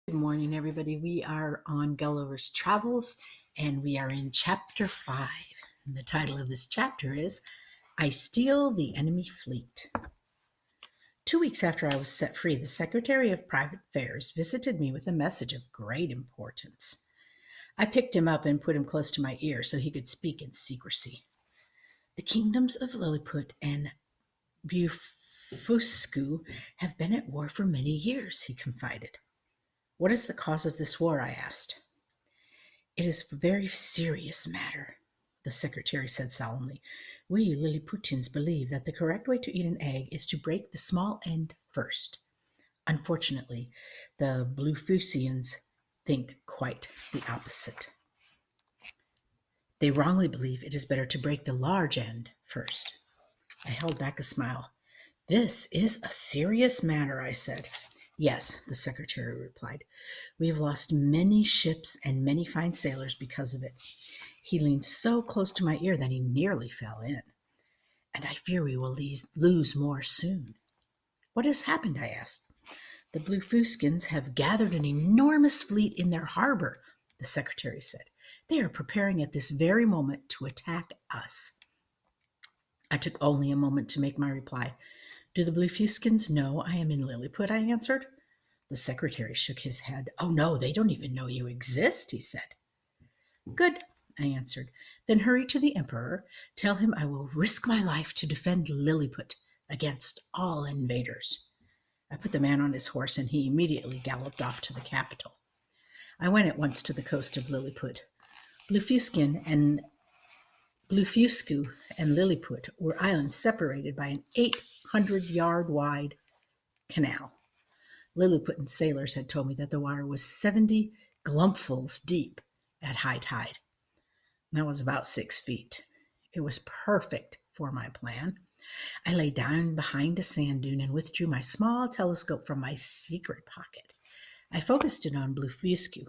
Good morning, everybody. We are on Gulliver's Travels, and we are in Chapter 5. And the title of this chapter is I Steal the Enemy Fleet. 2 weeks after I was set free, the Secretary of Private Affairs visited me with a message of great importance. I picked him up and put him close to my ear so he could speak in secrecy. The kingdoms of Lilliput and Blefuscu have been at war for many years, he confided. What is the cause of this war? I asked. It is a very serious matter, the secretary said solemnly. We Lilliputians believe that the correct way to eat an egg is to break the small end first. Unfortunately, the Bluefusians think quite the opposite. They wrongly believe it is better to break the large end first. I held back a smile. This is a serious matter, I said. Yes, the secretary replied. We have lost many ships and many fine sailors because of it. He leaned so close to my ear that he nearly fell in. And I fear we will lose more soon. What has happened? I asked. The Bluefuscans have gathered an enormous fleet in their harbor, the secretary said. They are preparing at this very moment to attack us. I took only a moment to make my reply. Do the Bluefuscans know I am in Lilliput? I answered. The secretary shook his head. Oh, no, they don't even know you exist, he said. Good, I answered. Then hurry to the emperor. Tell him I will risk my life to defend Lilliput against all invaders. I put the man on his horse, and he immediately galloped off to the capital. I went at once to the coast of Lilliput. Blefuscu and Lilliput were islands separated by an 800-yard wide canal. Lilliputan sailors had told me that the water was 70 glumpfuls deep at high tide. That was about 6 feet. It was perfect for my plan. I lay down behind a sand dune and withdrew my small telescope from my secret pocket. I focused it on Blefuscu.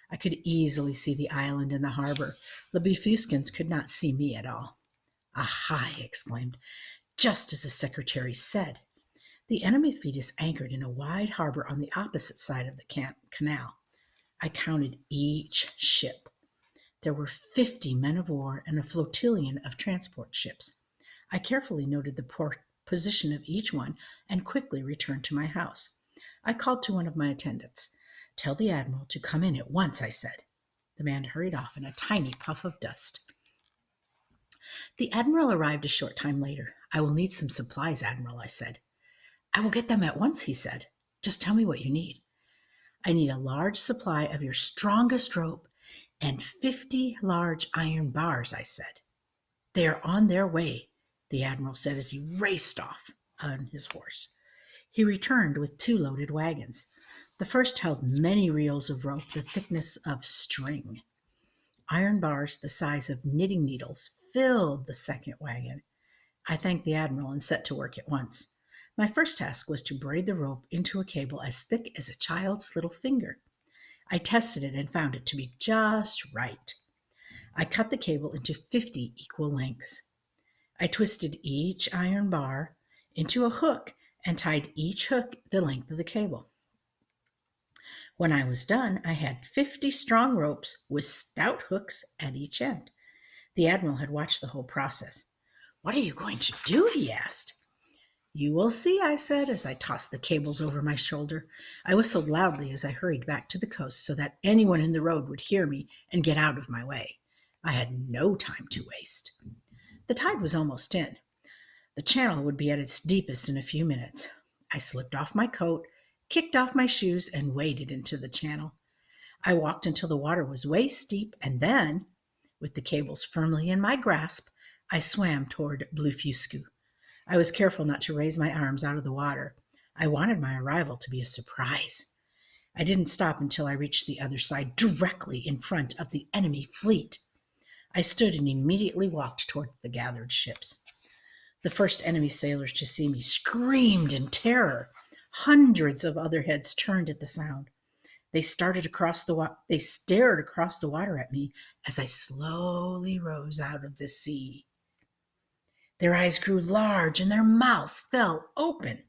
I could easily see the island and the harbor. The Blefuscans could not see me at all. Aha, I exclaimed, just as the secretary said. The enemy fleet is anchored in a wide harbor on the opposite side of the canal. I counted each ship. There were 50 men of war and a flotilla of transport ships. I carefully noted the position of each one and quickly returned to my house. I called to one of my attendants. Tell the admiral to come in at once, I said. The man hurried off in a tiny puff of dust. The admiral arrived a short time later. I will need some supplies, Admiral, I said. I will get them at once, he said. Just tell me what you need. I need a large supply of your strongest rope and 50 large iron bars, I said. They are on their way, the admiral said as he raced off on his horse. He returned with 2 loaded wagons. The first held many reels of rope the thickness of string. Iron bars the size of knitting needles filled the second wagon. I thanked the admiral and set to work at once. My first task was to braid the rope into a cable as thick as a child's little finger. I tested it and found it to be just right. I cut the cable into 50 equal lengths. I twisted each iron bar into a hook and tied each hook the length of the cable. When I was done, I had 50 strong ropes with stout hooks at each end. The admiral had watched the whole process. What are you going to do? He asked. You will see, I said, as I tossed the cables over my shoulder. I whistled loudly as I hurried back to the coast so that anyone in the road would hear me and get out of my way. I had no time to waste. The tide was almost in. The channel would be at its deepest in a few minutes. I slipped off my coat, kicked off my shoes, and waded into the channel. I walked until the water was waist deep, and then, with the cables firmly in my grasp, I swam toward Blefuscu. I was careful not to raise my arms out of the water. I wanted my arrival to be a surprise. I didn't stop until I reached the other side, directly in front of the enemy fleet. I stood and immediately walked toward the gathered ships. The first enemy sailors to see me screamed in terror. Hundreds of other heads turned at the sound. They stared across the water at me as I slowly rose out of the sea. Their eyes grew large and their mouths fell open.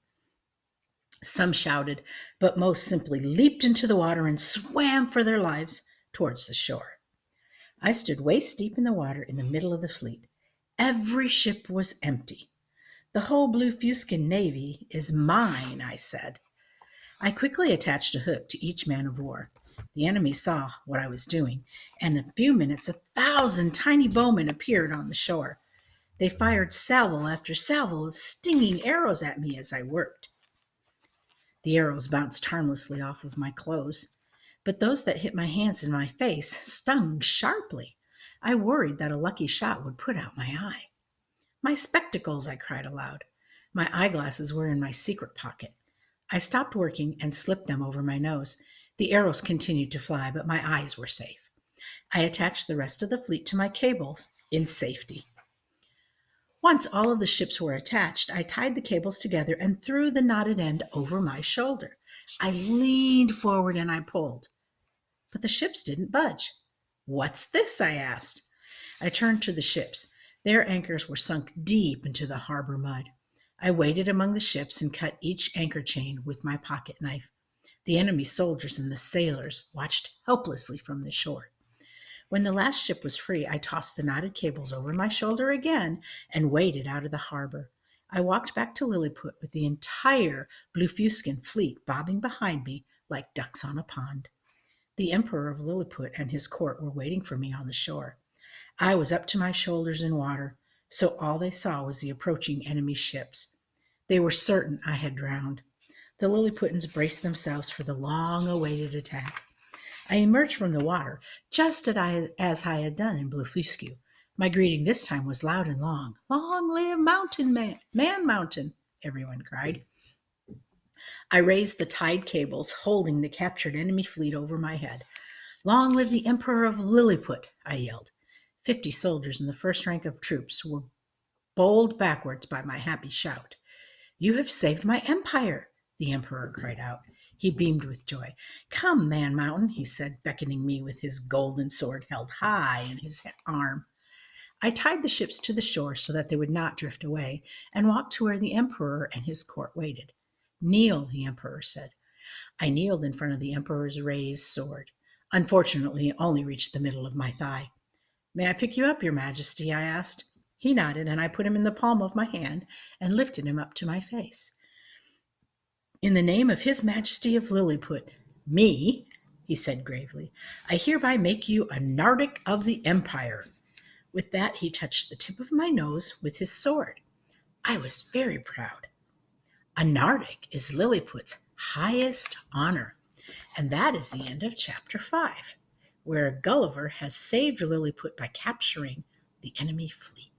Some shouted, but most simply leaped into the water and swam for their lives towards the shore. I stood waist deep in the water in the middle of the fleet. Every ship was empty. The whole blue Fuskin Navy is mine, I said. I quickly attached a hook to each man of war. The enemy saw what I was doing, and in a few minutes 1,000 tiny bowmen appeared on the shore. They fired salvo after salvo of stinging arrows at me as I worked. The arrows bounced harmlessly off of my clothes, but those that hit my hands and my face stung sharply. I worried that a lucky shot would put out my eye. My spectacles, I cried aloud. My eyeglasses were in my secret pocket. I stopped working and slipped them over my nose. The arrows continued to fly, but my eyes were safe. I attached the rest of the fleet to my cables in safety. Once all of the ships were attached, I tied the cables together and threw the knotted end over my shoulder. I leaned forward and I pulled, but the ships didn't budge. What's this? I asked. I turned to the ships. Their anchors were sunk deep into the harbor mud. I waded among the ships and cut each anchor chain with my pocket knife. The enemy soldiers and the sailors watched helplessly from the shore. When the last ship was free, I tossed the knotted cables over my shoulder again and waded out of the harbor. I walked back to Lilliput with the entire Blefuscan fleet bobbing behind me like ducks on a pond. The Emperor of Lilliput and his court were waiting for me on the shore. I was up to my shoulders in water, so all they saw was the approaching enemy ships. They were certain I had drowned. The Lilliputans braced themselves for the long-awaited attack. I emerged from the water just as I had done in Blefuscu. My greeting this time was loud and long. "Long live Mountain Man, Man Mountain!" everyone cried. I raised the tied cables, holding the captured enemy fleet over my head. "Long live the Emperor of Lilliput!" I yelled. 50 soldiers in the first rank of troops were bowled backwards by my happy shout. "You have saved my empire!" the Emperor cried out. He beamed with joy. "Come, Man Mountain," he said, beckoning me with his golden sword held high in his arm. I tied the ships to the shore so that they would not drift away and walked to where the Emperor and his court waited. "Kneel," the Emperor said. I kneeled in front of the Emperor's raised sword. Unfortunately, it only reached the middle of my thigh. "May I pick you up, Your Majesty?" I asked. He nodded, and I put him in the palm of my hand and lifted him up to my face. "In the name of His Majesty of Lilliput, me," he said gravely, "I hereby make you a Nardic of the Empire." With that, he touched the tip of my nose with his sword. I was very proud. A Nardic is Lilliput's highest honor. And that is the end of chapter 5, where Gulliver has saved Lilliput by capturing the enemy fleet.